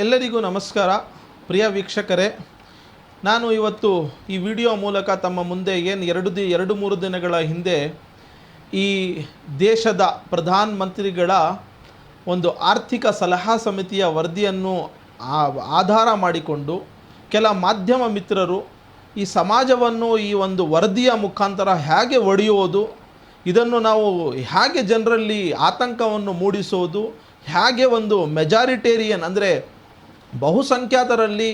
ಎಲ್ಲರಿಗೂ ನಮಸ್ಕಾರ ಪ್ರಿಯ ವೀಕ್ಷಕರೇ. ನಾನು ಇವತ್ತು ಈ ವಿಡಿಯೋ ಮೂಲಕ ತಮ್ಮ ಮುಂದೆ ಎರಡು ಮೂರು ದಿನಗಳ ಹಿಂದೆ ಈ ದೇಶದ ಪ್ರಧಾನ ಮಂತ್ರಿಗಳ ಒಂದು ಆರ್ಥಿಕ ಸಲಹಾ ಸಮಿತಿಯ ವರದಿಯನ್ನು ಆಧಾರ ಮಾಡಿಕೊಂಡು ಕೆಲ ಮಾಧ್ಯಮ ಮಿತ್ರರು ಈ ಸಮಾಜವನ್ನು ಈ ಒಂದು ವರದಿಯ ಮುಖಾಂತರ ಹೇಗೆ ಒಡೆಯುವುದು, ಇದನ್ನು ನಾವು ಹೇಗೆ ಜನರಲ್ಲಿ ಆತಂಕವನ್ನು ಮೂಡಿಸೋದು, ಹೇಗೆ ಒಂದು ಮೆಜಾರಿಟೇರಿಯನ್ ಅಂದರೆ ಬಹುಸಂಖ್ಯಾತರಲ್ಲಿ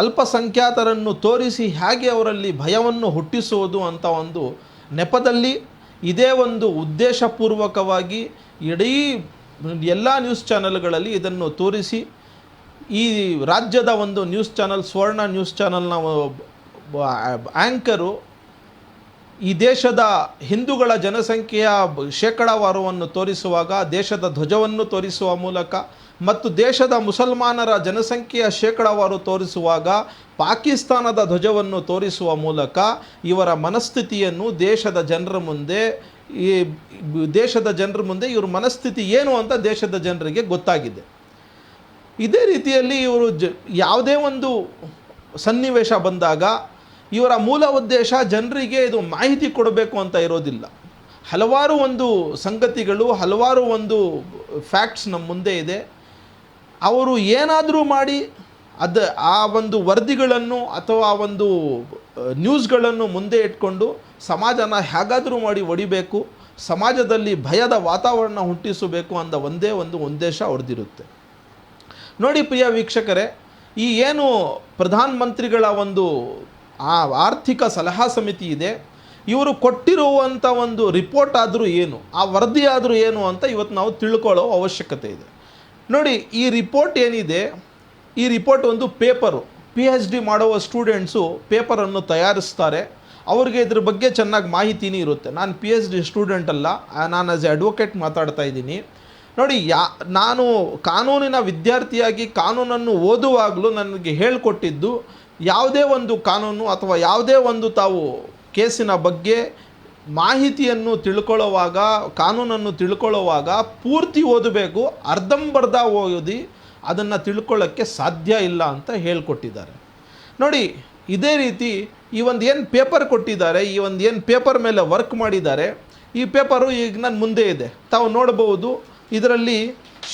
ಅಲ್ಪಸಂಖ್ಯಾತರನ್ನು ತೋರಿಸಿ ಹೇಗೆ ಅವರಲ್ಲಿ ಭಯವನ್ನು ಹುಟ್ಟಿಸುವುದು ಅಂತ ಒಂದು ನೆಪದಲ್ಲಿ ಇದೇ ಒಂದು ಉದ್ದೇಶಪೂರ್ವಕವಾಗಿ ಇಡೀ ಎಲ್ಲ ನ್ಯೂಸ್ ಚಾನೆಲ್ಗಳಲ್ಲಿ ಇದನ್ನು ತೋರಿಸಿ ಈ ರಾಜ್ಯದ ಒಂದು ನ್ಯೂಸ್ ಚಾನಲ್ ಸ್ವರ್ಣ ನ್ಯೂಸ್ ಚಾನಲ್ನ ಆ್ಯಂಕರು ಈ ದೇಶದ ಹಿಂದೂಗಳ ಜನಸಂಖ್ಯೆಯ ಶೇಕಡಾವಾರುವನ್ನು ತೋರಿಸುವಾಗ ದೇಶದ ಧ್ವಜವನ್ನು ತೋರಿಸುವ ಮೂಲಕ ಮತ್ತು ದೇಶದ ಮುಸಲ್ಮಾನರ ಜನಸಂಖ್ಯೆಯ ಶೇಕಡಾವಾರು ತೋರಿಸುವಾಗ ಪಾಕಿಸ್ತಾನದ ಧ್ವಜವನ್ನು ತೋರಿಸುವ ಮೂಲಕ ಇವರ ಮನಸ್ಥಿತಿಯನ್ನು ದೇಶದ ಜನರ ಮುಂದೆ ಇವ್ರ ಮನಸ್ಥಿತಿ ಏನು ಅಂತ ದೇಶದ ಜನರಿಗೆ ಗೊತ್ತಾಗಿದೆ. ಇದೇ ರೀತಿಯಲ್ಲಿ ಇವರು ಯಾವುದೇ ಒಂದು ಸನ್ನಿವೇಶ ಬಂದಾಗ ಇವರ ಮೂಲ ಉದ್ದೇಶ ಜನರಿಗೆ ಇದು ಮಾಹಿತಿ ಕೊಡಬೇಕು ಅಂತ ಇರೋದಿಲ್ಲ. ಹಲವಾರು ಒಂದು ಸಂಗತಿಗಳು, ಹಲವಾರು ಒಂದು ಫ್ಯಾಕ್ಟ್ಸ್ ನಮ್ಮ ಮುಂದೆ ಇದೆ. ಅವರು ಏನಾದರೂ ಮಾಡಿ ಆ ಒಂದು ವರದಿಗಳನ್ನು ಅಥವಾ ಒಂದು ನ್ಯೂಸ್ಗಳನ್ನು ಮುಂದೆ ಇಟ್ಕೊಂಡು ಸಮಾಜನ ಹೇಗಾದರೂ ಮಾಡಿ ಒಡಿಬೇಕು, ಸಮಾಜದಲ್ಲಿ ಭಯದ ವಾತಾವರಣ ಹುಟ್ಟಿಸಬೇಕು ಅಂತ ಒಂದೇ ಒಂದು ಉದ್ದೇಶ ಅವ್ರದ್ದಿರುತ್ತೆ. ನೋಡಿ ಪ್ರಿಯ ವೀಕ್ಷಕರೇ, ಈ ಏನು ಪ್ರಧಾನ ಮಂತ್ರಿಗಳ ಒಂದು ಆರ್ಥಿಕ ಸಲಹಾ ಸಮಿತಿ ಇದೆ, ಇವರು ಕೊಟ್ಟಿರುವಂಥ ಒಂದು ರಿಪೋರ್ಟ್ ಆದರೂ ಏನು, ಆ ವರದಿ ಆದರೂ ಏನು ಅಂತ ಇವತ್ತು ನಾವು ತಿಳ್ಕೊಳ್ಳೋ ಅವಶ್ಯಕತೆ ಇದೆ. ನೋಡಿ, ಈ ರಿಪೋರ್ಟ್ ಏನಿದೆ, ಈ ರಿಪೋರ್ಟ್ ಒಂದು ಪೇಪರು. PhD ಮಾಡುವ ಸ್ಟೂಡೆಂಟ್ಸು ಪೇಪರನ್ನು ತಯಾರಿಸ್ತಾರೆ. ಅವ್ರಿಗೆ ಇದ್ರ ಬಗ್ಗೆ ಚೆನ್ನಾಗಿ ಮಾಹಿತಿನೇ ಇರುತ್ತೆ. ನಾನು PhD ಸ್ಟೂಡೆಂಟ್ ಅಲ್ಲ, ನಾನು ಆಸ್ ಎ ಅಡ್ವೊಕೇಟ್ ಮಾತಾಡ್ತಾ ಇದ್ದೀನಿ. ನೋಡಿ, ನಾನು ಕಾನೂನಿನ ವಿದ್ಯಾರ್ಥಿಯಾಗಿ ಕಾನೂನನ್ನು ಓದುವಾಗಲೂ ನನಗೆ ಹೇಳಿಕೊಟ್ಟಿದ್ದು, ಯಾವುದೇ ಒಂದು ಕಾನೂನು ಅಥವಾ ಯಾವುದೇ ಒಂದು ತಾವು ಕೇಸಿನ ಬಗ್ಗೆ ಮಾಹಿತಿಯನ್ನು ತಿಳ್ಕೊಳ್ಳೋವಾಗ, ಕಾನೂನನ್ನು ತಿಳ್ಕೊಳ್ಳೋವಾಗ ಪೂರ್ತಿ ಓದಬೇಕು. ಅರ್ಧಂಬರ್ಧ ಓದಿ ಅದನ್ನು ತಿಳ್ಕೊಳ್ಳೋಕ್ಕೆ ಸಾಧ್ಯ ಇಲ್ಲ ಅಂತ ಹೇಳಿಕೊಟ್ಟಿದ್ದಾರೆ. ನೋಡಿ, ಇದೇ ರೀತಿ ಈ ಒಂದು ಏನು ಪೇಪರ್ ಕೊಟ್ಟಿದ್ದಾರೆ, ಈ ಒಂದು ಏನು ಪೇಪರ್ ಮೇಲೆ ವರ್ಕ್ ಮಾಡಿದ್ದಾರೆ, ಈ ಪೇಪರು ಈಗ ನನ್ನ ಮುಂದೆ ಇದೆ, ತಾವು ನೋಡ್ಬೋದು. ಇದರಲ್ಲಿ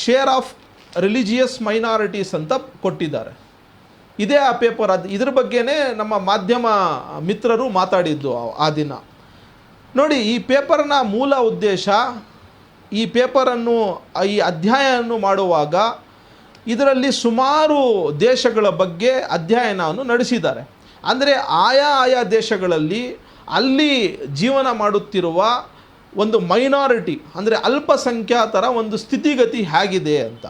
ಶೇರ್ ಆಫ್ ರಿಲಿಜಿಯಸ್ ಮೈನಾರಿಟೀಸ್ ಅಂತ ಕೊಟ್ಟಿದ್ದಾರೆ. ಇದೇ ಆ ಪೇಪರ್. ಇದ್ರ ಬಗ್ಗೆನೇ ನಮ್ಮ ಮಾಧ್ಯಮ ಮಿತ್ರರು ಮಾತಾಡಿದ್ದು ಆ ದಿನ. ನೋಡಿ, ಈ ಪೇಪರ್ನ ಮೂಲ ಉದ್ದೇಶ, ಈ ಪೇಪರನ್ನು ಈ ಅಧ್ಯಯನವನ್ನು ಮಾಡುವಾಗ ಇದರಲ್ಲಿ ಸುಮಾರು ದೇಶಗಳ ಬಗ್ಗೆ ಅಧ್ಯಯನವನ್ನು ನಡೆಸಿದ್ದಾರೆ. ಅಂದರೆ ಆಯಾ ದೇಶಗಳಲ್ಲಿ ಅಲ್ಲಿ ಜೀವನ ಮಾಡುತ್ತಿರುವ ಒಂದು ಮೈನಾರಿಟಿ ಅಂದರೆ ಅಲ್ಪಸಂಖ್ಯಾತರ ಒಂದು ಸ್ಥಿತಿಗತಿ ಹೇಗಿದೆ ಅಂತ,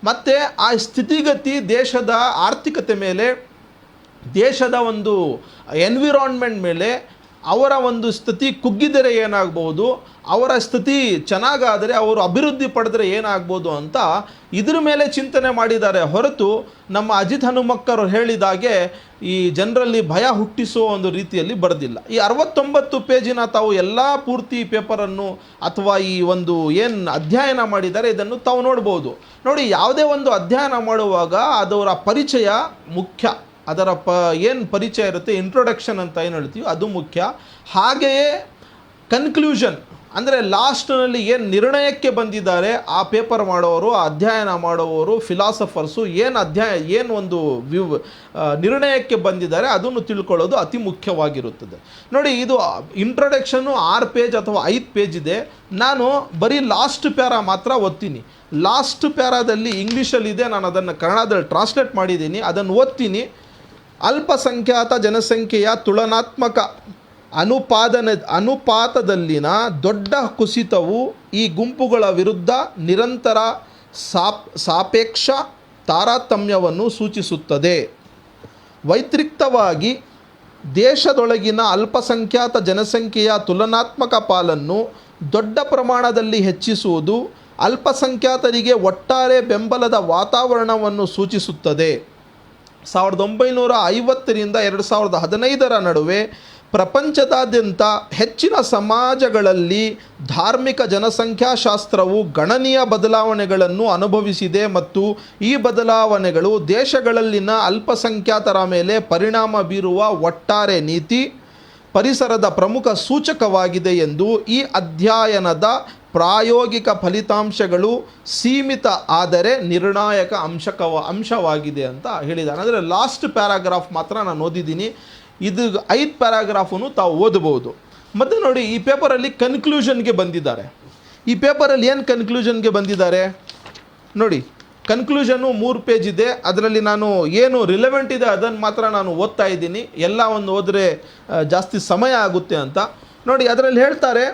ಮತ್ತು ಆ ಸ್ಥಿತಿಗತಿ ದೇಶದ ಆರ್ಥಿಕತೆ ಮೇಲೆ, ದೇಶದ ಒಂದು ಎನ್ವಿರಾನ್ಮೆಂಟ್ ಮೇಲೆ ಅವರ ಒಂದು ಸ್ಥಿತಿ ಕುಗ್ಗಿದರೆ ಏನಾಗ್ಬೋದು, ಅವರ ಸ್ಥಿತಿ ಚೆನ್ನಾಗಾದರೆ ಅವರು ಅಭಿವೃದ್ಧಿ ಪಡೆದರೆ ಏನಾಗ್ಬೋದು ಅಂತ ಇದ್ರ ಮೇಲೆ ಚಿಂತನೆ ಮಾಡಿದ್ದಾರೆ ಹೊರತು ನಮ್ಮ ಅಜಿತ್ ಹನುಮಕ್ಕರು ಹೇಳಿದಾಗೆ ಈ ಜನರಲ್ಲಿ ಭಯ ಹುಟ್ಟಿಸುವ ಒಂದು ರೀತಿಯಲ್ಲಿ ಬರೆದಿಲ್ಲ. ಈ 69 ಪೇಜಿನ ತಾವು ಎಲ್ಲ ಪೂರ್ತಿ ಪೇಪರನ್ನು ಅಥವಾ ಈ ಒಂದು ಏನು ಅಧ್ಯಯನ ಮಾಡಿದ್ದಾರೆ ಇದನ್ನು ತಾವು ನೋಡ್ಬೋದು. ನೋಡಿ, ಯಾವುದೇ ಒಂದು ಅಧ್ಯಯನ ಮಾಡುವಾಗ ಅದರ ಪರಿಚಯ ಮುಖ್ಯ. ಅದರ ಏನು ಪರಿಚಯ ಇರುತ್ತೆ, ಇಂಟ್ರೊಡಕ್ಷನ್ ಅಂತ ಏನು ಹೇಳ್ತೀವಿ, ಅದು ಮುಖ್ಯ. ಹಾಗೆಯೇ ಕನ್ಕ್ಲೂಷನ್ ಅಂದರೆ ಲಾಸ್ಟ್ನಲ್ಲಿ ಏನು ನಿರ್ಣಯಕ್ಕೆ ಬಂದಿದ್ದಾರೆ ಆ ಪೇಪರ್ ಮಾಡೋರು, ಆ ಅಧ್ಯಯನ ಮಾಡೋರು, ಫಿಲಾಸಫರ್ಸು ಏನು ಒಂದು ನಿರ್ಣಯಕ್ಕೆ ಬಂದಿದ್ದಾರೆ ಅದನ್ನು ತಿಳ್ಕೊಳ್ಳೋದು ಅತಿ ಮುಖ್ಯವಾಗಿರುತ್ತದೆ. ನೋಡಿ, ಇದು ಇಂಟ್ರೊಡಕ್ಷನ್ನು 6 ಪೇಜ್ ಅಥವಾ 5 ಪೇಜ್ ಇದೆ. ನಾನು ಬರೀ ಲಾಸ್ಟ್ ಪ್ಯಾರಾ ಮಾತ್ರ ಓದ್ತೀನಿ. ಲಾಸ್ಟ್ ಪ್ಯಾರಾದಲ್ಲಿ ಇಂಗ್ಲೀಷಲ್ಲಿದೆ, ನಾನು ಅದನ್ನು ಕನ್ನಡದಲ್ಲಿ ಟ್ರಾನ್ಸ್ಲೇಟ್ ಮಾಡಿದ್ದೀನಿ, ಅದನ್ನು ಓದ್ತೀನಿ. ಅಲ್ಪಸಂಖ್ಯಾತ ಜನಸಂಖ್ಯೆಯ ತುಲನಾತ್ಮಕ ಅನುಪಾತದಲ್ಲಿನ ದೊಡ್ಡ ಕುಸಿತವು ಈ ಗುಂಪುಗಳ ವಿರುದ್ಧ ನಿರಂತರ ಸಾಪೇಕ್ಷ ತಾರತಮ್ಯವನ್ನು ಸೂಚಿಸುತ್ತದೆ. ವೈಯಕ್ತಿಕವಾಗಿ ದೇಶದೊಳಗಿನ ಅಲ್ಪಸಂಖ್ಯಾತ ಜನಸಂಖ್ಯೆಯ ತುಲನಾತ್ಮಕ ಪಾಲನ್ನು ದೊಡ್ಡ ಪ್ರಮಾಣದಲ್ಲಿ ಹೆಚ್ಚಿಸುವುದು ಅಲ್ಪಸಂಖ್ಯಾತರಿಗೆ ಒಟ್ಟಾರೆ ಬೆಂಬಲದ ವಾತಾವರಣವನ್ನು ಸೂಚಿಸುತ್ತದೆ. 1950ರಿಂದ 2015 ನಡುವೆ ಪ್ರಪಂಚದಾದ್ಯಂತ ಹೆಚ್ಚಿನ ಸಮಾಜಗಳಲ್ಲಿ ಧಾರ್ಮಿಕ ಜನಸಂಖ್ಯಾಶಾಸ್ತ್ರವು ಗಣನೀಯ ಬದಲಾವಣೆಗಳನ್ನು ಅನುಭವಿಸಿದೆ ಮತ್ತು ಈ ಬದಲಾವಣೆಗಳು ದೇಶಗಳಲ್ಲಿನ ಅಲ್ಪಸಂಖ್ಯಾತರ ಮೇಲೆ ಪರಿಣಾಮ ಬೀರುವ ಒಟ್ಟಾರೆ ನೀತಿ ಪರಿಸರದ ಪ್ರಮುಖ ಸೂಚಕವಾಗಿದೆ ಎಂದು ಈ ಅಧ್ಯಯನದ ಪ್ರಾಯೋಗಿಕ ಫಲಿತಾಂಶಗಳು ಸೀಮಿತ ಆದರೆ ನಿರ್ಣಾಯಕ ಅಂಶವಾಗಿದೆ ಅಂತ ಹೇಳಿದ್ದಾರೆ. ಅಂದರೆ ಲಾಸ್ಟ್ ಪ್ಯಾರಾಗ್ರಾಫ್ ಮಾತ್ರ ನಾನು ಓದಿದ್ದೀನಿ, ಇದು 5 ಪ್ಯಾರಾಗ್ರಾಫನ್ನು ತಾವು ಓದಬಹುದು. ಮತ್ತು ನೋಡಿ, ಈ ಪೇಪರಲ್ಲಿ ಕನ್ಕ್ಲೂಷನ್ಗೆ ಬಂದಿದ್ದಾರೆ. ಈ ಪೇಪರಲ್ಲಿ ಏನು ಕನ್ಕ್ಲೂಷನ್ಗೆ ಬಂದಿದ್ದಾರೆ ನೋಡಿ. ಕನ್ಕ್ಲೂಷನ್ನು 3 ಪೇಜ್ ಇದೆ. ಅದರಲ್ಲಿ ನಾನು ಏನು ರಿಲೆವೆಂಟ್ ಇದೆ ಅದನ್ನು ಮಾತ್ರ ನಾನು ಓದ್ತಾ ಇದ್ದೀನಿ, ಎಲ್ಲ ಒಂದು ಓದಿದ್ರೆ ಜಾಸ್ತಿ ಸಮಯ ಆಗುತ್ತೆ ಅಂತ. ನೋಡಿ, ಅದರಲ್ಲಿ ಹೇಳ್ತಾರೆ,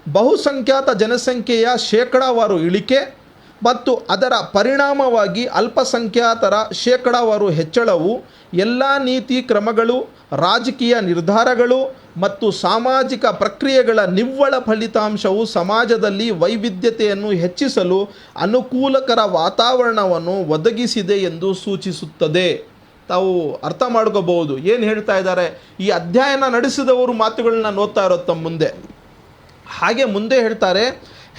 ಬಹುಸಂಖ್ಯಾತ ಜನಸಂಖ್ಯೆಯ ಶೇಕಡಾವಾರು ಇಳಿಕೆ ಮತ್ತು ಅದರ ಪರಿಣಾಮವಾಗಿ ಅಲ್ಪಸಂಖ್ಯಾತರ ಶೇಕಡಾವಾರು ಹೆಚ್ಚಳವು ಎಲ್ಲ ನೀತಿ ಕ್ರಮಗಳು, ರಾಜಕೀಯ ನಿರ್ಧಾರಗಳು ಮತ್ತು ಸಾಮಾಜಿಕ ಪ್ರಕ್ರಿಯೆಗಳ ನಿವ್ವಳ ಫಲಿತಾಂಶವು ಸಮಾಜದಲ್ಲಿ ವೈವಿಧ್ಯತೆಯನ್ನು ಹೆಚ್ಚಿಸಲು ಅನುಕೂಲಕರ ವಾತಾವರಣವನ್ನು ಒದಗಿಸಿದೆ ಎಂದು ಸೂಚಿಸುತ್ತದೆ. ತಾವು ಅರ್ಥ ಮಾಡ್ಕೋಬಹುದು ಏನು ಹೇಳ್ತಾ ಇದ್ದಾರೆ. ಈ ಅಧ್ಯಯನ ನಡೆಸಿದವರು ಮಾತುಗಳನ್ನ ನೋಡ್ತಾ ಇರೋದು ತಮ್ಮ ಮುಂದೆ. ಹಾಗೆ ಮುಂದೆ ಹೇಳ್ತಾರೆ,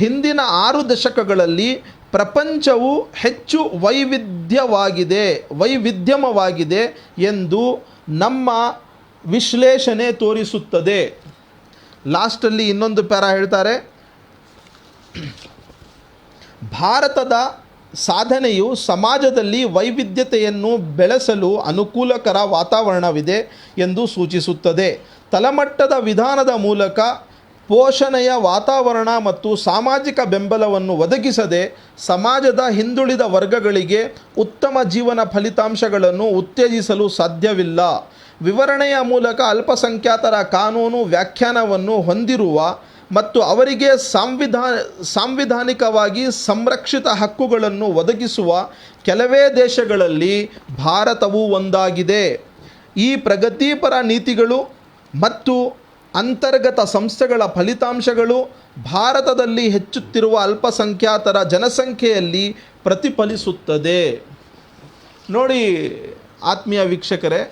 ಹಿಂದಿನ 6 ದಶಕಗಳಲ್ಲಿ ಪ್ರಪಂಚವು ಹೆಚ್ಚು ವೈವಿಧ್ಯಮವಾಗಿದೆ ಎಂದು ನಮ್ಮ ವಿಶ್ಲೇಷಣೆ ತೋರಿಸುತ್ತದೆ. ಲಾಸ್ಟಲ್ಲಿ ಇನ್ನೊಂದು ಪ್ಯಾರಾ ಹೇಳ್ತಾರೆ, ಭಾರತದ ಸಾಧನೆಯು ಸಮಾಜದಲ್ಲಿ ವೈವಿಧ್ಯತೆಯನ್ನು ಬೆಳೆಸಲು ಅನುಕೂಲಕರ ವಾತಾವರಣವಿದೆ ಎಂದು ಸೂಚಿಸುತ್ತದೆ. ತಳಮಟ್ಟದ ವಿಧಾನದ ಮೂಲಕ ಪೋಷಣೆಯ ವಾತಾವರಣ ಮತ್ತು ಸಾಮಾಜಿಕ ಬೆಂಬಲವನ್ನು ಒದಗಿಸದೆ ಸಮಾಜದ ಹಿಂದುಳಿದ ವರ್ಗಗಳಿಗೆ ಉತ್ತಮ ಜೀವನ ಫಲಿತಾಂಶಗಳನ್ನು ಉತ್ತೇಜಿಸಲು ಸಾಧ್ಯವಿಲ್ಲ. ವಿವರಣೆಯ ಮೂಲಕ ಅಲ್ಪಸಂಖ್ಯಾತರ ಕಾನೂನು ವ್ಯಾಖ್ಯಾನವನ್ನು ಹೊಂದಿರುವ ಮತ್ತು ಅವರಿಗೆ ಸಾಂವಿಧಾನಿಕವಾಗಿ ಸಂರಕ್ಷಿತ ಹಕ್ಕುಗಳನ್ನು ಒದಗಿಸುವ ಕೆಲವೇ ದೇಶಗಳಲ್ಲಿ ಭಾರತವು ಒಂದಾಗಿದೆ. ಈ ಪ್ರಗತಿಪರ ನೀತಿಗಳು ಮತ್ತು ಅಂತರ್ಗತ ಸಂಸ್ಥೆಗಳ ಫಲಿತಾಂಶಗಳು ಭಾರತದಲ್ಲಿ ಹೆಚ್ಚುತ್ತಿರುವ ಅಲ್ಪಸಂಖ್ಯಾತರ ಜನಸಂಖ್ಯೆಯಲ್ಲಿ ಪ್ರತಿಫಲಿಸುತ್ತದೆ. ನೋಡಿ ಆತ್ಮೀಯ ವೀಕ್ಷಕರೇ,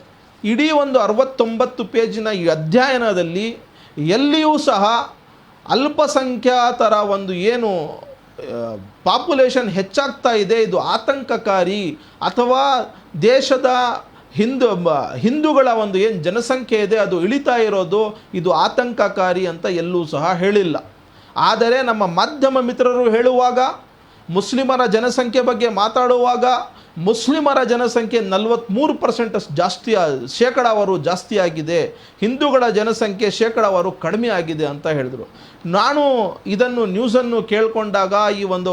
ಇಡೀ ಒಂದು 69 ಪೇಜಿನ ಈ ಅಧ್ಯಯನದಲ್ಲಿ ಎಲ್ಲಿಯೂ ಸಹ ಅಲ್ಪಸಂಖ್ಯಾತರ ಒಂದು ಏನು ಪಾಪ್ಯುಲೇಷನ್ ಹೆಚ್ಚಾಗ್ತಾ ಇದೆ, ಇದು ಆತಂಕಕಾರಿ ಅಥವಾ ದೇಶದ ಹಿಂದೂಗಳ ಒಂದು ಏನು ಜನಸಂಖ್ಯೆ ಇದೆ ಅದು ಇಳಿತಾ ಇರೋದು ಇದು ಆತಂಕಕಾರಿ ಅಂತ ಎಲ್ಲೂ ಸಹ ಹೇಳಿಲ್ಲ. ಆದರೆ ನಮ್ಮ ಮಾಧ್ಯಮ ಮಿತ್ರರು ಹೇಳುವಾಗ, ಮುಸ್ಲಿಮರ ಜನಸಂಖ್ಯೆ ಬಗ್ಗೆ ಮಾತಾಡುವಾಗ ಮುಸ್ಲಿಮರ ಜನಸಂಖ್ಯೆ 43% ಶೇಕಡಾವಾರು ಜಾಸ್ತಿ ಆಗಿದೆ, ಹಿಂದೂಗಳ ಜನಸಂಖ್ಯೆ ಶೇಕಡಾವಾರು ಕಡಿಮೆ ಆಗಿದೆ ಅಂತ ಹೇಳಿದರು. ನಾನು ಇದನ್ನು ನ್ಯೂಸನ್ನು ಕೇಳಿಕೊಂಡಾಗ ಈ ಒಂದು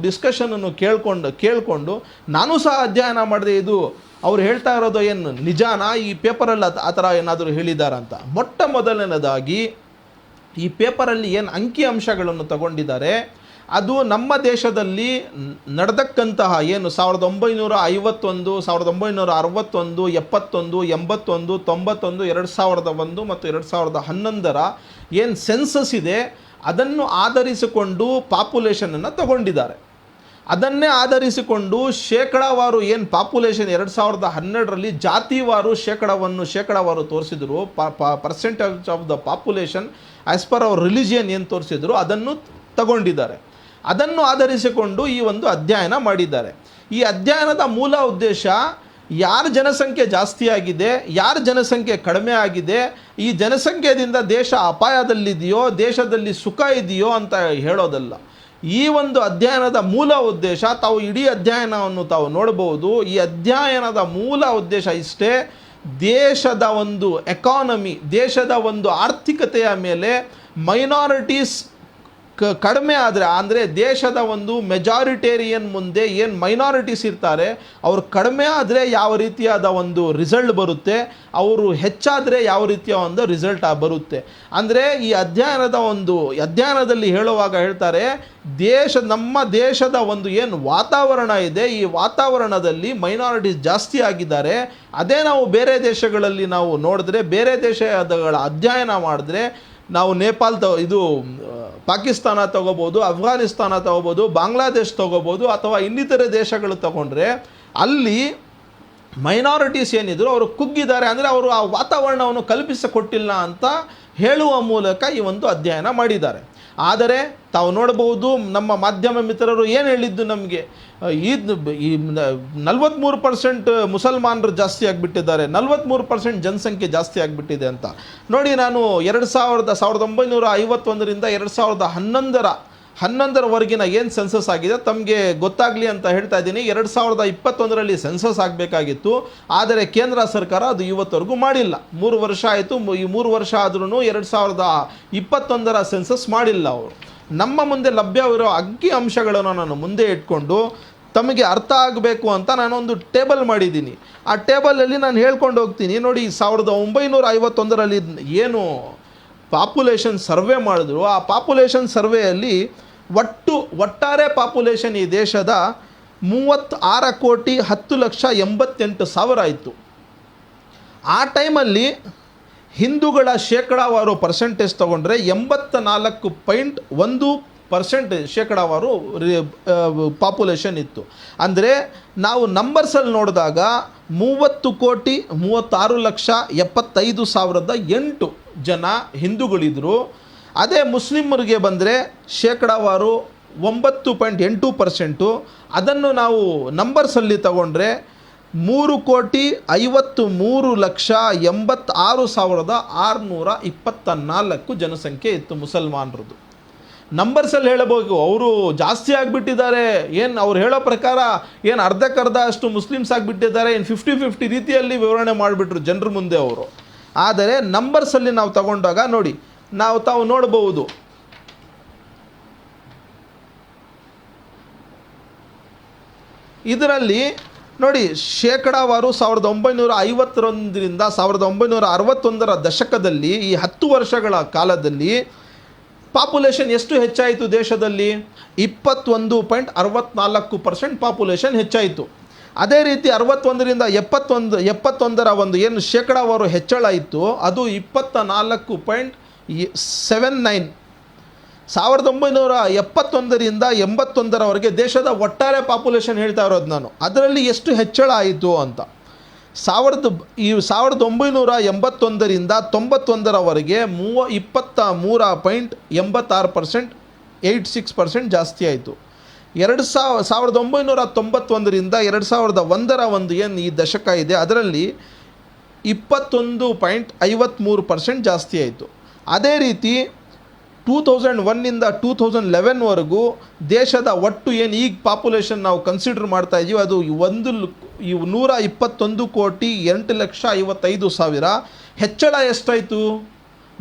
ಡಿಸ್ಕಷನನ್ನು ಕೇಳಿಕೊಂಡು ನಾನು ಸಹ ಅಧ್ಯಯನ ಮಾಡಿದೆ, ಇದು ಅವ್ರು ಹೇಳ್ತಾ ಇರೋದು ಏನು ನಿಜಾನ, ಈ ಪೇಪರಲ್ಲಿ ಆ ಥರ ಏನಾದರೂ ಹೇಳಿದಾರಂತ. ಮೊಟ್ಟ ಮೊದಲನೇದಾಗಿ ಈ ಪೇಪರಲ್ಲಿ ಏನು ಅಂಕಿಅಂಶಗಳನ್ನು ತಗೊಂಡಿದ್ದಾರೆ ಅದು ನಮ್ಮ ದೇಶದಲ್ಲಿ ನಡೆದಕ್ಕಂತಹ ಏನು 1951, 1961, 71, 81, 91, 2001 ಮತ್ತು 2011 ಏನು ಸೆನ್ಸಸ್ ಇದೆ ಅದನ್ನು ಆಧರಿಸಿಕೊಂಡು ಪಾಪ್ಯುಲೇಷನನ್ನು ತಗೊಂಡಿದ್ದಾರೆ. ಅದನ್ನೇ ಆಧರಿಸಿಕೊಂಡು ಶೇಕಡಾವಾರು ಏನು ಪಾಪ್ಯುಲೇಷನ್ 2012ರಲ್ಲಿ ಜಾತಿವಾರು ಶೇಕಡಾವಾರು ತೋರಿಸಿದ್ರು, percentage of the population as per our religion ಏನು ತೋರಿಸಿದ್ರು ಅದನ್ನು ತಗೊಂಡಿದ್ದಾರೆ. ಅದನ್ನು ಆಧರಿಸಿಕೊಂಡು ಈ ಒಂದು ಅಧ್ಯಯನ ಮಾಡಿದ್ದಾರೆ. ಈ ಅಧ್ಯಯನದ ಮೂಲ ಉದ್ದೇಶ ಯಾರ ಜನಸಂಖ್ಯೆ ಜಾಸ್ತಿ ಆಗಿದೆ, ಯಾರ ಜನಸಂಖ್ಯೆ ಕಡಿಮೆ ಆಗಿದೆ, ಈ ಜನಸಂಖ್ಯೆಯಿಂದ ದೇಶ ಅಪಾಯದಲ್ಲಿದೆಯೋ, ದೇಶದಲ್ಲಿ ಸುಖ ಇದೆಯೋ ಅಂತ ಹೇಳೋದಲ್ಲ. ಈ ಒಂದು ಅಧ್ಯಯನದ ಮೂಲ ಉದ್ದೇಶ, ತಾವು ಇಡೀ ಅಧ್ಯಯನವನ್ನು ತಾವು ನೋಡಬಹುದು. ಈ ಅಧ್ಯಯನದ ಮೂಲ ಉದ್ದೇಶ ಇಷ್ಟೇ, ದೇಶದ ಒಂದು ಎಕಾನಮಿ, ದೇಶದ ಒಂದು ಆರ್ಥಿಕತೆಯ ಮೇಲೆ ಮೈನಾರಿಟೀಸ್ ಕಡಿಮೆ ಆದರೆ, ಅಂದರೆ ದೇಶದ ಒಂದು ಮೆಜಾರಿಟೇರಿಯನ್ ಮುಂದೆ ಏನು ಮೈನಾರಿಟೀಸ್ ಇರ್ತಾರೆ ಅವರು ಕಡಿಮೆ ಆದರೆ ಯಾವ ರೀತಿಯಾದ ಒಂದು ರಿಸಲ್ಟ್ ಬರುತ್ತೆ, ಅವರು ಹೆಚ್ಚಾದರೆ ಯಾವ ರೀತಿಯ ಒಂದು ರಿಸಲ್ಟ್ ಬರುತ್ತೆ. ಅಂದರೆ ಈ ಅಧ್ಯಯನದಲ್ಲಿ ಹೇಳುವಾಗ ಹೇಳ್ತಾರೆ, ನಮ್ಮ ದೇಶದ ಒಂದು ಏನು ವಾತಾವರಣ ಇದೆ, ಈ ವಾತಾವರಣದಲ್ಲಿ ಮೈನಾರಿಟೀಸ್ ಜಾಸ್ತಿ ಆಗಿದ್ದಾರೆ. ಅದೇ ನಾವು ಬೇರೆ ದೇಶಗಳಲ್ಲಿ ನಾವು ನೋಡಿದ್ರೆ, ಬೇರೆ ದೇಶಗಳ ಅಧ್ಯಯನ ಮಾಡಿದ್ರೆ, ನಾವು ಪಾಕಿಸ್ತಾನ ತಗೋಬೋದು, ಅಫ್ಘಾನಿಸ್ತಾನ ತಗೋಬೋದು, ಬಾಂಗ್ಲಾದೇಶ್ ತಗೋಬೋದು, ಅಥವಾ ಇನ್ನಿತರೆ ದೇಶಗಳು ತಗೊಂಡ್ರೆ ಅಲ್ಲಿ ಮೈನಾರಿಟೀಸ್ ಏನಿದ್ರು ಅವರು ಕುಗ್ಗಿದ್ದಾರೆ, ಅಂದರೆ ಅವರು ಆ ವಾತಾವರಣವನ್ನು ಕಲ್ಪಿಸಿಕೊಟ್ಟಿಲ್ಲ ಅಂತ ಹೇಳುವ ಮೂಲಕ ಈ ಒಂದು ಅಧ್ಯಯನ ಮಾಡಿದ್ದಾರೆ. ಆದರೆ ತಾವು ನೋಡಬಹುದು ನಮ್ಮ ಮಾಧ್ಯಮ ಮಿತ್ರರು ಏನು ಹೇಳಿದ್ದು ನಮಗೆ, ಈ 43% ಮುಸಲ್ಮಾನರು ಜಾಸ್ತಿ ಆಗಿಬಿಟ್ಟಿದ್ದಾರೆ, 43% ಜನಸಂಖ್ಯೆ ಜಾಸ್ತಿ ಆಗಿಬಿಟ್ಟಿದೆ ಅಂತ. ನೋಡಿ, ನಾನು 1951ರಿಂದ 2011ರವರೆಗಿನ ಏನು ಸೆನ್ಸಸ್ ಆಗಿದೆ ತಮಗೆ ಗೊತ್ತಾಗಲಿ ಅಂತ ಹೇಳ್ತಾ ಇದ್ದೀನಿ. 2021ರಲ್ಲಿ ಸೆನ್ಸಸ್ ಆಗಬೇಕಾಗಿತ್ತು, ಆದರೆ ಕೇಂದ್ರ ಸರ್ಕಾರ ಅದು ಇವತ್ತವರೆಗೂ ಮಾಡಿಲ್ಲ. 3 ವರ್ಷ ಆಯಿತು. ಈ 3 ವರ್ಷ ಆದ್ರೂ 2021ರ ಸೆನ್ಸಸ್ ಮಾಡಿಲ್ಲ ಅವರು. ನಮ್ಮ ಮುಂದೆ ಲಭ್ಯವಿರೋ ಅಂಕಿ ಅಂಶಗಳನ್ನು ನಾನು ಮುಂದೆ ಇಟ್ಕೊಂಡು ತಮಗೆ ಅರ್ಥ ಆಗಬೇಕು ಅಂತ ನಾನೊಂದು ಟೇಬಲ್ ಮಾಡಿದ್ದೀನಿ. ಆ ಟೇಬಲಲ್ಲಿ ನಾನು ಹೇಳ್ಕೊಂಡು ಹೋಗ್ತೀನಿ. ನೋಡಿ, 1951ರಲ್ಲಿ ಏನು ಪಾಪ್ಯುಲೇಷನ್ ಸರ್ವೆ ಮಾಡಿದ್ರು, ಆ ಪಾಪ್ಯುಲೇಷನ್ ಸರ್ವೆಯಲ್ಲಿ ಒಟ್ಟಾರೆ ಪಾಪ್ಯುಲೇಷನ್ ಈ ದೇಶದ 36,10,88,000 ಆಯಿತು. ಆ ಟೈಮಲ್ಲಿ ಹಿಂದೂಗಳ ಶೇಕಡಾವಾರು ಪರ್ಸೆಂಟೇಜ್ ತೊಗೊಂಡ್ರೆ 84.1% ಶೇಕಡಾವಾರು ಪಾಪ್ಯುಲೇಷನ್ ಇತ್ತು. ಅಂದರೆ ನಾವು ನಂಬರ್ಸಲ್ಲಿ ನೋಡಿದಾಗ 30,36,75,008 ಜನ ಹಿಂದೂಗಳಿದ್ದರು. ಅದೇ ಮುಸ್ಲಿಮರಿಗೆ ಬಂದರೆ ಶೇಕಡಾವಾರು 9.8%. ಅದನ್ನು ನಾವು ನಂಬರ್ಸಲ್ಲಿ ತಗೊಂಡ್ರೆ 3,53,86,624 ಜನಸಂಖ್ಯೆ ಇತ್ತು ಮುಸಲ್ಮಾನರದು. ನಂಬರ್ಸಲ್ಲಿ ಹೇಳಬಹುದು ಅವರು ಜಾಸ್ತಿ ಆಗಿಬಿಟ್ಟಿದ್ದಾರೆ, ಏನು ಅವ್ರು ಹೇಳೋ ಪ್ರಕಾರ ಏನು ಅರ್ಧಕ್ಕರ್ಧ ಅಷ್ಟು ಮುಸ್ಲಿಮ್ಸ್ ಆಗಿಬಿಟ್ಟಿದ್ದಾರೆ, ಏನು 50-50 ರೀತಿಯಲ್ಲಿ ವಿವರಣೆ ಮಾಡಿಬಿಟ್ರು ಜನರ ಮುಂದೆ ಅವರು. ಆದರೆ ನಂಬರ್ಸಲ್ಲಿ ನಾವು ತಗೊಂಡಾಗ ನೋಡಿ, ತಾವು ನೋಡಬಹುದು, ಇದರಲ್ಲಿ ನೋಡಿ ಶೇಕಡಾವಾರು 1950ರಿಂದ 1961ರ ದಶಕದಲ್ಲಿ ಈ 10 ವರ್ಷಗಳ ಕಾಲದಲ್ಲಿ ಪಾಪ್ಯುಲೇಷನ್ ಎಷ್ಟು ಹೆಚ್ಚಾಯಿತು ದೇಶದಲ್ಲಿ? 21.64% ಪಾಪ್ಯುಲೇಷನ್ ಹೆಚ್ಚಾಯಿತು. ಅದೇ ರೀತಿ 61ರಿಂದ 71ರ ಒಂದು ಏನು ಶೇಕಡಾವಾರು ಹೆಚ್ಚಳ ಇತ್ತು ಅದು 24.79. 1971ರಿಂದ 81ರವರೆಗೆ ದೇಶದ ಒಟ್ಟಾರೆ ಪಾಪ್ಯುಲೇಷನ್ ಹೇಳ್ತಾ ಇರೋದು ನಾನು. ಅದರಲ್ಲಿ ಎಷ್ಟು ಹೆಚ್ಚಳ ಆಯಿತು ಅಂತ 1981ರಿಂದ 91ರವರೆಗೆ 23.86%, 86% ಜಾಸ್ತಿ ಆಯಿತು. 1991ರಿಂದ 2001ರ ಒಂದು ಏನು ಈ ದಶಕ ಇದೆ ಅದರಲ್ಲಿ 21.53% ಜಾಸ್ತಿ ಆಯಿತು. ಅದೇ ರೀತಿ 2001ನಿಂದ 2011ವರೆಗೂ ದೇಶದ ಒಟ್ಟು ಏನು ಈಗ ಪಾಪ್ಯುಲೇಷನ್ ನಾವು ಕನ್ಸಿಡರ್ ಮಾಡ್ತಾ ಇದ್ದೀವಿ ಅದು 1,120,08,55,000. ಹೆಚ್ಚಳ ಎಷ್ಟಾಯಿತು?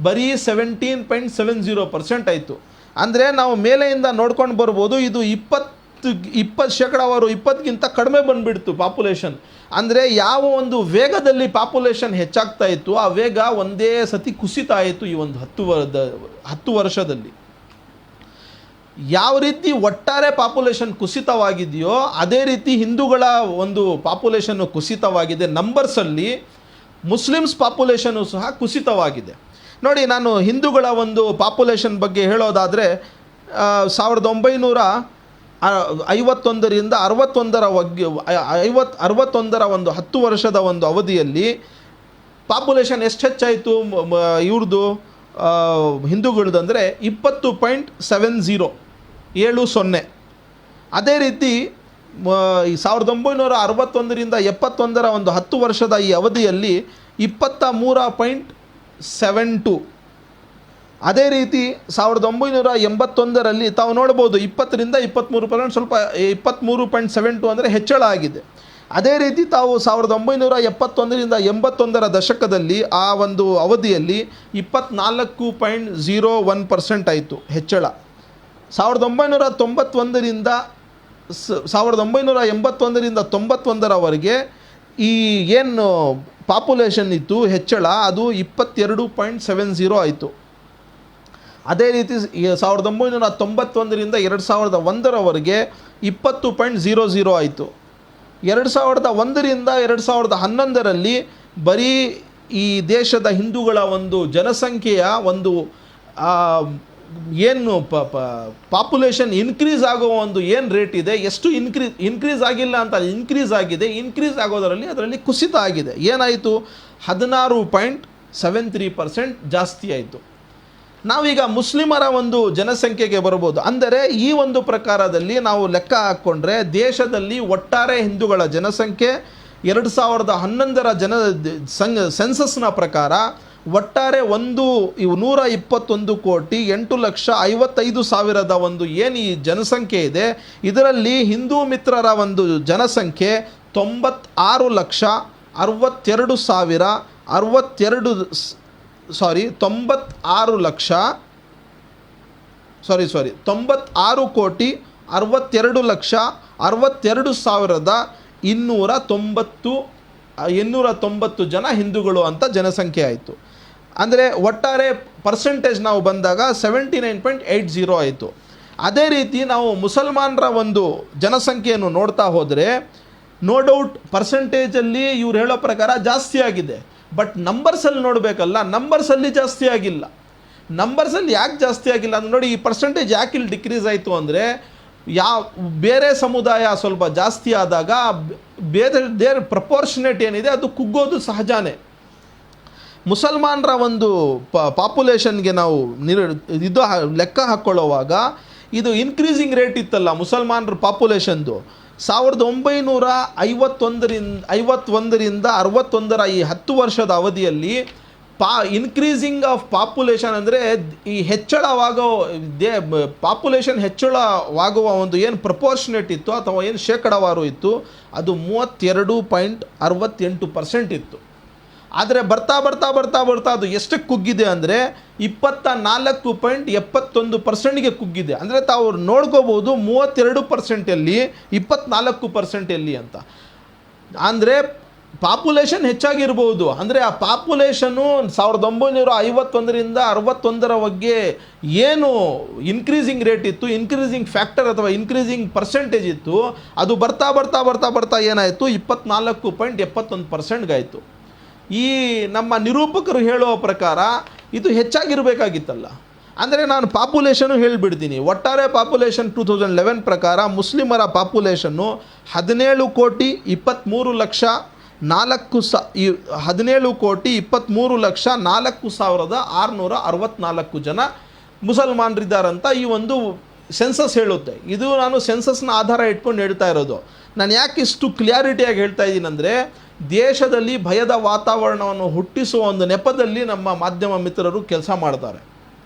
ಬರೀ 17.70% ಆಯಿತು. ಅಂದರೆ ನಾವು ಮೇಲೆಯಿಂದ ನೋಡ್ಕೊಂಡು ಬರ್ಬೋದು, ಇದು 20 ಶೇಕಡಾವಾರು 20ಗಿಂತ ಕಡಿಮೆ ಬಂದುಬಿಡ್ತು ಪಾಪ್ಯುಲೇಷನ್. ಅಂದರೆ ಯಾವ ಒಂದು ವೇಗದಲ್ಲಿ ಪಾಪ್ಯುಲೇಷನ್ ಹೆಚ್ಚಾಗ್ತಾ ಇತ್ತು ಆ ವೇಗ ಒಂದೇ ಸತಿ ಕುಸಿತ ಆಯಿತು ಈ ಒಂದು 10 ವರ್ಷದಲ್ಲಿ. ಯಾವ ರೀತಿ ಒಟ್ಟಾರೆ ಪಾಪ್ಯುಲೇಷನ್ ಕುಸಿತವಾಗಿದೆಯೋ ಅದೇ ರೀತಿ ಹಿಂದೂಗಳ ಒಂದು ಪಾಪ್ಯುಲೇಷನ್ನು ಕುಸಿತವಾಗಿದೆ. ನಂಬರ್ಸಲ್ಲಿ ಮುಸ್ಲಿಮ್ಸ್ ಪಾಪ್ಯುಲೇಷನ್ನು ಸಹ ಕುಸಿತವಾಗಿದೆ. ನೋಡಿ, ನಾನು ಹಿಂದೂಗಳ ಒಂದು ಪಾಪ್ಯುಲೇಷನ್ ಬಗ್ಗೆ ಹೇಳೋದಾದರೆ 1951ರಿಂದ 61ರ ಒಂದು 10 ವರ್ಷದ ಒಂದು ಅವಧಿಯಲ್ಲಿ ಪಾಪ್ಯುಲೇಷನ್ ಎಷ್ಟು ಹೆಚ್ಚಾಯಿತು ಇವ್ರದ್ದು ಹಿಂದೂಗಳದ್ದು ಅಂದರೆ 20.70. ಅದೇ ರೀತಿ 1961ರಿಂದ 71ರ ಒಂದು 10 ವರ್ಷದ ಈ ಅವಧಿಯಲ್ಲಿ 23.72. ಅದೇ ರೀತಿ 1981ರಲ್ಲಿ ತಾವು ನೋಡ್ಬೋದು 20ರಿಂದ 23%, ಸ್ವಲ್ಪ 23.72 ಅಂದರೆ ಹೆಚ್ಚಳ ಆಗಿದೆ. ಅದೇ ರೀತಿ ತಾವು 1971ರಿಂದ 81ರ ದಶಕದಲ್ಲಿ ಆ ಒಂದು ಅವಧಿಯಲ್ಲಿ 24.01% ಆಯಿತು ಹೆಚ್ಚಳ. 1981ರಿಂದ 91ರವರೆಗೆ ಈ ಏನು ಪಾಪ್ಯುಲೇಷನ್ ಇತ್ತು ಹೆಚ್ಚಳ ಅದು 22.70 ಆಯಿತು. ಅದೇ ರೀತಿ 1991ರಿಂದ 2001ರವರೆಗೆ 20.00 ಆಯಿತು. 2001ರಿಂದ 2011ರಲ್ಲಿ ಬರೀ ಈ ದೇಶದ ಹಿಂದೂಗಳ ಒಂದು ಜನಸಂಖ್ಯೆಯ ಒಂದು ಏನು ಪಾಪ್ಯುಲೇಷನ್ ಇನ್ಕ್ರೀಸ್ ಆಗೋ ಒಂದು ಏನು ರೇಟ್ ಇದೆ, ಎಷ್ಟು ಇನ್ಕ್ರೀಸ್ ಆಗಿಲ್ಲ ಅಂತ ಇನ್ಕ್ರೀಸ್ ಆಗಿದೆ. ಇನ್ಕ್ರೀಸ್ ಆಗೋದರಲ್ಲಿ ಅದರಲ್ಲಿ ಕುಸಿತ ಆಗಿದೆ. ಏನಾಯಿತು? 16.73% ಜಾಸ್ತಿ ಆಯಿತು. ನಾವೀಗ ಮುಸ್ಲಿಮರ ಒಂದು ಜನಸಂಖ್ಯೆಗೆ ಬರ್ಬೋದು. ಅಂದರೆ ಈ ಒಂದು ಪ್ರಕಾರದಲ್ಲಿ ನಾವು ಲೆಕ್ಕ ಹಾಕ್ಕೊಂಡ್ರೆ ದೇಶದಲ್ಲಿ ಒಟ್ಟಾರೆ ಹಿಂದೂಗಳ ಜನಸಂಖ್ಯೆ 2011 ಸೆನ್ಸಸ್ನ ಪ್ರಕಾರ ಒಟ್ಟಾರೆ 121,08,55,000 ಒಂದು ಏನು ಈ ಜನಸಂಖ್ಯೆ ಇದೆ, ಇದರಲ್ಲಿ ಹಿಂದೂ ಮಿತ್ರರ ಒಂದು ಜನಸಂಖ್ಯೆ 96,290 ಜನ ಹಿಂದೂಗಳು ಅಂತ ಜನಸಂಖ್ಯೆ ಆಯಿತು. ಅಂದರೆ ಒಟ್ಟಾರೆ ಪರ್ಸೆಂಟೇಜ್ ನಾವು ಬಂದಾಗ 79.80 ಆಯಿತು. ಅದೇ ರೀತಿ ನಾವು ಮುಸಲ್ಮಾನರ ಒಂದು ಜನಸಂಖ್ಯೆಯನ್ನು ನೋಡ್ತಾ ಹೋದರೆ ನೋ ಡೌಟ್ ಪರ್ಸೆಂಟೇಜಲ್ಲಿ ಇವ್ರು ಹೇಳೋ ಪ್ರಕಾರ ಜಾಸ್ತಿ ಆಗಿದೆ. ಬಟ್ ನಂಬರ್ಸಲ್ಲಿ ನೋಡಬೇಕಲ್ಲ, ನಂಬರ್ಸಲ್ಲಿ ಜಾಸ್ತಿ ಆಗಿಲ್ಲ. ನಂಬರ್ಸಲ್ಲಿ ಯಾಕೆ ಜಾಸ್ತಿ ಆಗಿಲ್ಲ ಅಂದರೆ ನೋಡಿ, ಈ ಪರ್ಸೆಂಟೇಜ್ ಯಾಕೆ ಇಲ್ಲಿ ಡಿಕ್ರೀಸ್ ಆಯಿತು ಅಂದರೆ ಬೇರೆ ಸಮುದಾಯ ಸ್ವಲ್ಪ ಜಾಸ್ತಿ ಆದಾಗ ಬೇರೆ ಪ್ರಪೋರ್ಷನೇಟ್ ಏನಿದೆ ಅದು ಕುಗ್ಗೋದು ಸಹಜನೇ. ಮುಸಲ್ಮಾನರ ಒಂದು ಪಾಪ್ಯುಲೇಷನ್ಗೆ ನಾವು ಇದು ಲೆಕ್ಕ ಹಾಕ್ಕೊಳ್ಳೋವಾಗ ಇದು ಇನ್ಕ್ರೀಸಿಂಗ್ ರೇಟ್ ಇತ್ತಲ್ಲ ಮುಸಲ್ಮಾನರ ಪಾಪ್ಯುಲೇಷನ್ದು, 1951ರಿಂದ 61 ಈ 10 ವರ್ಷದ ಅವಧಿಯಲ್ಲಿ ಇನ್ಕ್ರೀಸಿಂಗ್ ಆಫ್ ಪಾಪ್ಯುಲೇಷನ್ ಅಂದರೆ ಈ ಪಾಪ್ಯುಲೇಷನ್ ಹೆಚ್ಚಳವಾಗುವ ಒಂದು ಏನು ಪ್ರಪೋರ್ಷನೇಟ್ ಇತ್ತು ಅಥವಾ ಏನು ಶೇಕಡಾವಾರು ಇತ್ತು ಅದು 32.68% ಇತ್ತು. ಆದರೆ ಬರ್ತಾ ಅದು ಎಷ್ಟಕ್ಕೆ ಕುಗ್ಗಿದೆ ಅಂದರೆ 24.71%ಗೆ ಕುಗ್ಗಿದೆ. ಅಂದರೆ ತಾವು ನೋಡ್ಕೋಬೋದು 32% ಎಲ್ಲಿ 24% ಎಲ್ಲಿ ಅಂತ. ಅಂದರೆ ಪಾಪ್ಯುಲೇಷನ್ ಹೆಚ್ಚಾಗಿರ್ಬೋದು, ಅಂದರೆ ಆ ಪಾಪ್ಯುಲೇಷನ್ನು 1951ರಿಂದ 61 ಬಗ್ಗೆ ಏನು ಇನ್ಕ್ರೀಸಿಂಗ್ ರೇಟ್ ಇತ್ತು, ಇನ್ಕ್ರೀಸಿಂಗ್ ಫ್ಯಾಕ್ಟರ್ ಅಥವಾ ಇನ್ಕ್ರೀಸಿಂಗ್ ಪರ್ಸೆಂಟೇಜ್ ಇತ್ತು, ಅದು ಬರ್ತಾ ಏನಾಯಿತು 24.71% ಆಯಿತು. ಈ ನಮ್ಮ ನಿರೂಪಕರು ಹೇಳುವ ಪ್ರಕಾರ ಇದು ಹೆಚ್ಚಾಗಿರಬೇಕಾಗಿತ್ತಲ್ಲ. ಅಂದರೆ ನಾನು ಪಾಪ್ಯುಲೇಷನು ಹೇಳಿಬಿಡ್ತೀನಿ. ಒಟ್ಟಾರೆ ಪಾಪ್ಯುಲೇಷನ್ 2011 ಪ್ರಕಾರ ಮುಸ್ಲಿಮರ ಪಾಪ್ಯುಲೇಷನ್ನು 17,23,04,664 ಜನ ಮುಸಲ್ಮಾನರಿದ್ದಾರಂತ ಈ ಒಂದು ಸೆನ್ಸಸ್ ಹೇಳುತ್ತೆ. ಇದು ನಾನು ಸೆನ್ಸಸ್ನ ಆಧಾರ ಇಟ್ಕೊಂಡು ಹೇಳ್ತಾ ಇರೋದು. ನಾನು ಯಾಕೆ ಇಷ್ಟು ಕ್ಲಿಯಾರಿಟಿಯಾಗಿ ಹೇಳ್ತಾ ಇದ್ದೀನಿ ಅಂದರೆ ದೇಶದಲ್ಲಿ ಭಯದ ವಾತಾವರಣವನ್ನು ಹುಟ್ಟಿಸುವ ಒಂದು ನೆಪದಲ್ಲಿ ನಮ್ಮ ಮಾಧ್ಯಮ ಮಿತ್ರರು ಕೆಲಸ ಮಾಡ್ತಾರೆ.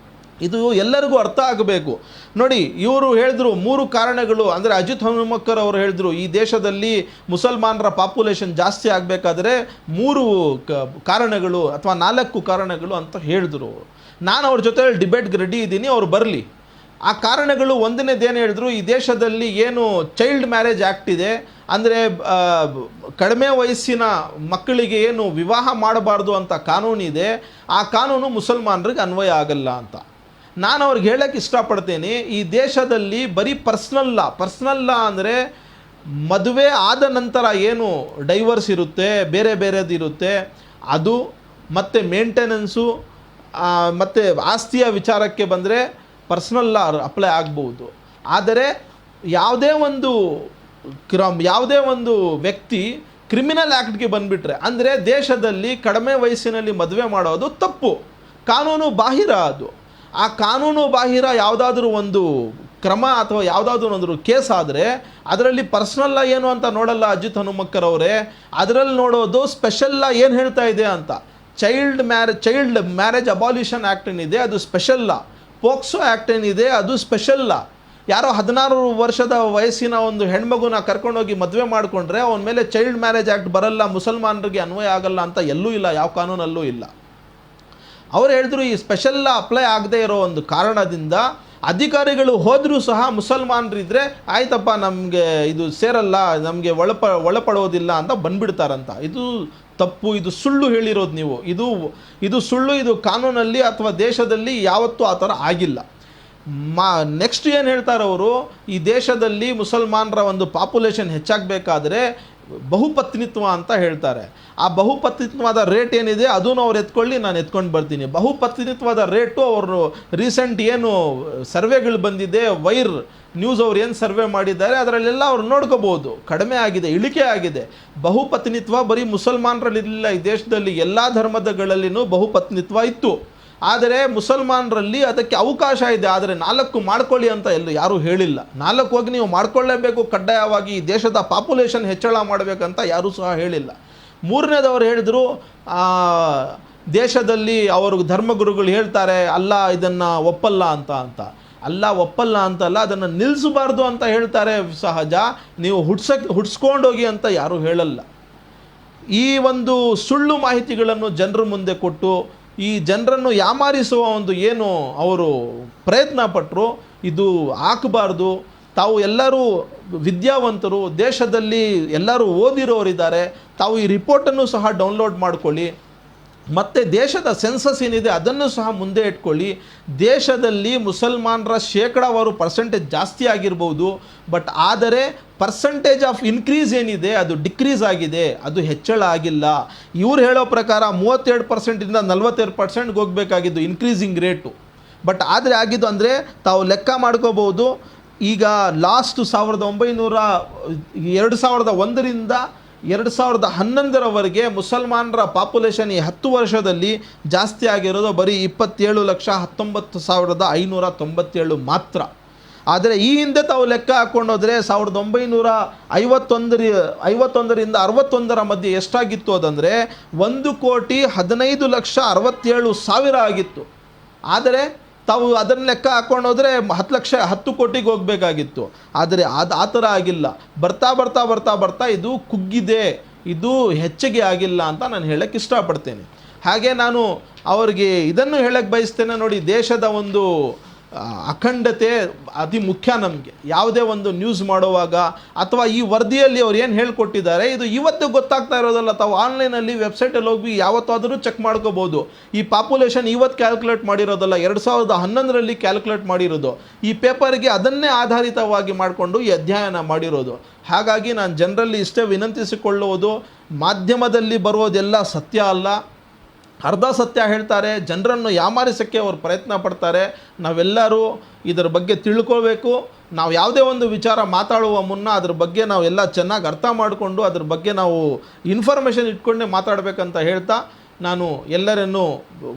ಇದು ಎಲ್ಲರಿಗೂ ಅರ್ಥ ಆಗಬೇಕು. ನೋಡಿ, ಇವರು ಹೇಳಿದ್ರು 3 ಕಾರಣಗಳು. ಅಂದರೆ ಅಜಿತ್ ಹನುಮಕ್ಕರ್ ಅವರು ಹೇಳಿದ್ರು ಈ ದೇಶದಲ್ಲಿ ಮುಸಲ್ಮಾನರ ಪಾಪ್ಯುಲೇಷನ್ ಜಾಸ್ತಿ ಆಗಬೇಕಾದ್ರೆ 3 ಕಾರಣಗಳು ಅಥವಾ 4 ಕಾರಣಗಳು ಅಂತ ಹೇಳಿದ್ರು. ನಾನು ಅವ್ರ ಜೊತೆ ಡಿಬೇಟ್ಗೆ ರೆಡಿ ಇದ್ದೀನಿ, ಅವ್ರು ಬರಲಿ. ಆ ಕಾರಣಗಳು ಒಂದನೇದೇನು ಹೇಳಿದ್ರು, ಈ ದೇಶದಲ್ಲಿ ಏನು ಚೈಲ್ಡ್ ಮ್ಯಾರೇಜ್ ಆ್ಯಕ್ಟ್ ಇದೆ, ಅಂದರೆ ಕಡಿಮೆ ವಯಸ್ಸಿನ ಮಕ್ಕಳಿಗೆ ಏನು ವಿವಾಹ ಮಾಡಬಾರ್ದು ಅಂತ ಕಾನೂನಿದೆ, ಆ ಕಾನೂನು ಮುಸಲ್ಮಾನರಿಗೆ ಅನ್ವಯ ಆಗಲ್ಲ ಅಂತ ನಾನು ಅವ್ರಿಗೆ ಹೇಳೋಕ್ಕೆ ಇಷ್ಟಪಡ್ತೇನೆ. ಈ ದೇಶದಲ್ಲಿ ಬರೀ ಪರ್ಸ್ನಲ್ ಲಾ ಅಂದರೆ ಮದುವೆ ಆದ ನಂತರ ಏನು ಡೈವರ್ಸ್ ಇರುತ್ತೆ, ಬೇರೆದು ಇರುತ್ತೆ, ಅದು ಮತ್ತು ಮೇಂಟೆನೆನ್ಸು ಮತ್ತು ಆಸ್ತಿಯ ವಿಚಾರಕ್ಕೆ ಬಂದರೆ ಪರ್ಸ್ನಲ್ ಲಾ ಅಪ್ಲೈ ಆಗ್ಬೋದು. ಆದರೆ ಯಾವುದೇ ಒಂದು ವ್ಯಕ್ತಿ ಕ್ರಿಮಿನಲ್ ಆ್ಯಕ್ಟ್ಗೆ ಬಂದುಬಿಟ್ರೆ, ಅಂದರೆ ದೇಶದಲ್ಲಿ ಕಡಿಮೆ ವಯಸ್ಸಿನಲ್ಲಿ ಮದುವೆ ಮಾಡೋದು ತಪ್ಪು, ಕಾನೂನು ಬಾಹಿರ ಅದು. ಆ ಕಾನೂನು ಬಾಹಿರ ಯಾವುದಾದ್ರೂ ಒಂದು ಕ್ರಮ ಅಥವಾ ಯಾವುದಾದ್ರೂ ಒಂದು ಕೇಸ್ ಆದರೆ ಅದರಲ್ಲಿ ಪರ್ಸ್ನಲ್ ಲಾ ಏನು ಅಂತ ನೋಡಲ್ಲ ಅಜಿತ್ ಹನುಮಕ್ಕರ್ ಅವರೇ. ಅದರಲ್ಲಿ ನೋಡೋದು ಸ್ಪೆಷಲ್ ಲಾ ಏನು ಹೇಳ್ತಾ ಇದೆ ಅಂತ. ಚೈಲ್ಡ್ ಮ್ಯಾರೇಜ್ ಅಬಾಲಿಷನ್ ಆ್ಯಕ್ಟ್ ಏನಿದೆ ಅದು ಸ್ಪೆಷಲ್ ಲಾ, ಪೋಕ್ಸೋ ಆ್ಯಕ್ಟ್ ಏನಿದೆ ಅದು ಸ್ಪೆಷಲ್ ಲಾ. ಯಾರೋ 16 ವರ್ಷದ ವಯಸ್ಸಿನ ಒಂದು ಹೆಣ್ಮಗುನ ಕರ್ಕೊಂಡೋಗಿ ಮದುವೆ ಮಾಡಿಕೊಂಡ್ರೆ ಅವನ ಮೇಲೆ ಚೈಲ್ಡ್ ಮ್ಯಾರೇಜ್ ಆ್ಯಕ್ಟ್ ಬರಲ್ಲ, ಮುಸಲ್ಮಾನರಿಗೆ ಅನ್ವಯ ಆಗಲ್ಲ ಅಂತ ಎಲ್ಲೂ ಇಲ್ಲ, ಯಾವ ಕಾನೂನಲ್ಲೂ ಇಲ್ಲ. ಅವ್ರು ಹೇಳಿದ್ರು ಈ ಸ್ಪೆಷಲ್ ಲಾ ಅಪ್ಲೈ ಆಗದೆ ಇರೋ ಒಂದು ಕಾರಣದಿಂದ ಅಧಿಕಾರಿಗಳು ಹೋದರೂ ಸಹ ಮುಸಲ್ಮಾನರಿದ್ದರೆ ಆಯ್ತಪ್ಪ ನಮಗೆ ಇದು ಸೇರಲ್ಲ, ನಮಗೆ ಒಳಪಡೋದಿಲ್ಲ ಅಂತ ಬಂದುಬಿಡ್ತಾರಂತ. ಇದು ತಪ್ಪು, ಇದು ಸುಳ್ಳು ಹೇಳಿರೋದು ನೀವು. ಇದು ಸುಳ್ಳು. ಇದು ಕಾನೂನಲ್ಲಿ ಅಥವಾ ದೇಶದಲ್ಲಿ ಯಾವತ್ತೂ ಆ ಥರ ಆಗಿಲ್ಲ. ನೆಕ್ಸ್ಟ್ ಏನು ಹೇಳ್ತಾರೆ ಅವರು, ಈ ದೇಶದಲ್ಲಿ ಮುಸಲ್ಮಾನರ ಒಂದು ಪಾಪ್ಯುಲೇಷನ್ ಹೆಚ್ಚಾಗಬೇಕಾದ್ರೆ ಬಹುಪತ್ನಿತ್ವ ಅಂತ ಹೇಳ್ತಾರೆ. ಆ ಬಹುಪತ್ನಿತ್ವದ ರೇಟ್ ಏನಿದೆ ಅದನ್ನು ಅವ್ರು ಎತ್ಕೊಳ್ಳಿ, ನಾನು ಎತ್ಕೊಂಡು ಬರ್ತೀನಿ. ಬಹುಪತ್ನಿತ್ವದ ರೇಟು ಅವರು ರೀಸೆಂಟ್ ಏನು ಸರ್ವೆಗಳು ಬಂದಿದೆ, ವೈರ್ ನ್ಯೂಸ್ ಅವ್ರು ಏನು ಸರ್ವೆ ಮಾಡಿದ್ದಾರೆ ಅದರಲ್ಲೆಲ್ಲ ಅವ್ರು ನೋಡ್ಕೋಬೋದು, ಕಡಿಮೆ ಆಗಿದೆ, ಇಳಿಕೆ ಆಗಿದೆ. ಬಹುಪತ್ನಿತ್ವ ಬರೀ ಮುಸಲ್ಮಾನರಲ್ಲಿಲ್ಲ, ಈ ದೇಶದಲ್ಲಿ ಎಲ್ಲ ಧರ್ಮದಗಳಲ್ಲಿನೂ ಬಹುಪತ್ನಿತ್ವ ಇತ್ತು. ಆದರೆ ಮುಸಲ್ಮಾನರಲ್ಲಿ ಅದಕ್ಕೆ ಅವಕಾಶ ಇದೆ. ಆದರೆ 4 ಮಾಡ್ಕೊಳ್ಳಿ ಅಂತ ಯಾರೂ ಹೇಳಿಲ್ಲ. 4 ಹೋಗಿ ನೀವು ಮಾಡ್ಕೊಳ್ಳೇಬೇಕು ಕಡ್ಡಾಯವಾಗಿ, ಈ ದೇಶದ ಪಾಪ್ಯುಲೇಷನ್ ಹೆಚ್ಚಳ ಮಾಡಬೇಕಂತ ಯಾರೂ ಸಹ ಹೇಳಿಲ್ಲ. 3ನೇದವ್ರು ಹೇಳಿದ್ರು, ದೇಶದಲ್ಲಿ ಅವರು ಧರ್ಮಗುರುಗಳು ಹೇಳ್ತಾರೆ ಅಲ್ಲ ಇದನ್ನು ಒಪ್ಪಲ್ಲ ಅಂತ ಅಲ್ಲ ಒಪ್ಪಲ್ಲ ಅಂತಲ್ಲ, ಅದನ್ನು ನಿಲ್ಲಿಸಬಾರ್ದು ಅಂತ ಹೇಳ್ತಾರೆ ಸಹಜ. ನೀವು ಹುಡ್ಸ್ಕೊಂಡೋಗಿ ಅಂತ ಯಾರೂ ಹೇಳಲ್ಲ. ಈ ಒಂದು ಸುಳ್ಳು ಮಾಹಿತಿಗಳನ್ನು ಜನರ ಮುಂದೆ ಕೊಟ್ಟು ಈ ಜನರನ್ನು ಯಾಮಾರಿಸುವ ಒಂದು ಏನು ಅವರು ಪ್ರಯತ್ನ ಪಟ್ಟರು, ಇದು ಹಾಕಬಾರ್ದು. ತಾವು ಎಲ್ಲರೂ ವಿದ್ಯಾವಂತರು, ದೇಶದಲ್ಲಿ ಎಲ್ಲರೂ ಓದಿರೋರಿದ್ದಾರೆ, ತಾವು ಈ ರಿಪೋರ್ಟನ್ನು ಸಹ ಡೌನ್ಲೋಡ್ ಮಾಡ್ಕೊಳ್ಳಿ. ಮತ್ತು ದೇಶದ ಸೆನ್ಸಸ್ ಏನಿದೆ ಅದನ್ನು ಸಹ ಮುಂದೆ ಇಟ್ಕೊಳ್ಳಿ. ದೇಶದಲ್ಲಿ ಮುಸಲ್ಮಾನರ ಶೇಕಡಾವಾರು ಪರ್ಸೆಂಟೇಜ್ ಜಾಸ್ತಿ ಆಗಿರ್ಬೋದು, ಬಟ್ ಆದರೆ ಪರ್ಸೆಂಟೇಜ್ ಆಫ್ ಇನ್ಕ್ರೀಸ್ ಏನಿದೆ ಅದು ಡಿಕ್ರೀಸ್ ಆಗಿದೆ, ಅದು ಹೆಚ್ಚಳ ಆಗಿಲ್ಲ. ಇವ್ರು ಹೇಳೋ ಪ್ರಕಾರ 32%ಇಂದ 42%ಗೆ ಹೋಗಬೇಕಾಗಿದ್ದು ಇನ್ಕ್ರೀಸಿಂಗ್ ರೇಟು, ಬಟ್ ಆದರೆ ಆಗಿದ್ದು ಅಂದರೆ ತಾವು ಲೆಕ್ಕ ಮಾಡ್ಕೋಬೋದು. ಈಗ ಲಾಸ್ಟ್ 2001ರಿಂದ 2011ರವರೆಗೆ ಮುಸಲ್ಮಾನರ ಪಾಪ್ಯುಲೇಷನ್ ಈ 10 ವರ್ಷದಲ್ಲಿ ಜಾಸ್ತಿ ಆಗಿರೋದು ಬರೀ 27,19,597 ಮಾತ್ರ. ಆದರೆ ಈ ಹಿಂದೆ ತಾವು ಲೆಕ್ಕ ಹಾಕ್ಕೊಂಡೋದ್ರೆ 1951ರಿಂದ 61ರ ಮಧ್ಯೆ ಎಷ್ಟಾಗಿತ್ತು ಅದಂದರೆ 1,15,67,000 ಆಗಿತ್ತು. ಆದರೆ ತಾವು ಅದನ್ನು ಲೆಕ್ಕ ಹಾಕ್ಕೊಂಡೋದ್ರೆ 10 ಕೋಟಿಗೆ ಹೋಗಬೇಕಾಗಿತ್ತು. ಆದರೆ ಆ ಥರ ಆಗಿಲ್ಲ. ಬರ್ತಾ ಇದು ಕುಗ್ಗಿದೆ, ಇದು ಹೆಚ್ಚಿಗೆ ಆಗಿಲ್ಲ ಅಂತ ನಾನು ಹೇಳಕ್ಕೆ ಇಷ್ಟಪಡ್ತೇನೆ. ಹಾಗೆ ನಾನು ಅವರಿಗೆ ಇದನ್ನು ಹೇಳಕ್ಕೆ ಬಯಸ್ತೇನೆ, ನೋಡಿ, ದೇಶದ ಒಂದು ಅಖಂಡತೆ ಅತಿ ಮುಖ್ಯ ನಮಗೆ. ಯಾವುದೇ ಒಂದು ನ್ಯೂಸ್ ಮಾಡುವಾಗ ಅಥವಾ ಈ ವರದಿಯಲ್ಲಿ ಅವ್ರು ಏನು ಹೇಳ್ಕೊಟ್ಟಿದ್ದಾರೆ ಇದು ಇವತ್ತು ಗೊತ್ತಾಗ್ತಾ ಇರೋದಲ್ಲ. ತಾವು ಆನ್ಲೈನಲ್ಲಿ ವೆಬ್ಸೈಟಲ್ಲಿ ಹೋಗಿ ಯಾವತ್ತಾದರೂ ಚೆಕ್ ಮಾಡ್ಕೋಬೋದು. ಈ ಪಾಪ್ಯುಲೇಷನ್ ಇವತ್ತು ಕ್ಯಾಲ್ಕುಲೇಟ್ ಮಾಡಿರೋದಲ್ಲ, 2011ರಲ್ಲಿ ಕ್ಯಾಲ್ಕುಲೇಟ್ ಮಾಡಿರೋದು. ಈ ಪೇಪರ್ಗೆ ಅದನ್ನೇ ಆಧಾರಿತವಾಗಿ ಮಾಡಿಕೊಂಡು ಈ ಅಧ್ಯಯನ ಮಾಡಿರೋದು. ಹಾಗಾಗಿ ನಾನು ಜನರಲ್ಲಿ ಇಷ್ಟೇ ವಿನಂತಿಸಿಕೊಳ್ಳುವುದು, ಮಾಧ್ಯಮದಲ್ಲಿ ಬರೋದೆಲ್ಲ ಸತ್ಯ ಅಲ್ಲ, ಅರ್ಧ ಸತ್ಯ ಹೇಳ್ತಾರೆ, ಜನರನ್ನು ಯಾಮಾರಿಸೋಕ್ಕೆ ಅವರು ಪ್ರಯತ್ನ ಪಡ್ತಾರೆ. ನಾವೆಲ್ಲರೂ ಇದರ ಬಗ್ಗೆ ತಿಳ್ಕೋಬೇಕು. ನಾವು ಯಾವುದೇ ಒಂದು ವಿಚಾರ ಮಾತಾಡುವ ಮುನ್ನ ಅದ್ರ ಬಗ್ಗೆ ನಾವು ಎಲ್ಲ ಚೆನ್ನಾಗಿ ಅರ್ಥ ಮಾಡಿಕೊಂಡು ಅದ್ರ ಬಗ್ಗೆ ನಾವು ಇನ್ಫಾರ್ಮೇಷನ್ ಇಟ್ಕೊಂಡೇ ಮಾತಾಡಬೇಕಂತ ಹೇಳ್ತಾ ನಾನು ಎಲ್ಲರನ್ನೂ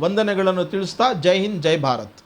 ವಂದನೆಗಳನ್ನು ತಿಳಿಸ್ತಾ ಜೈ ಹಿಂದ್, ಜೈ ಭಾರತ್.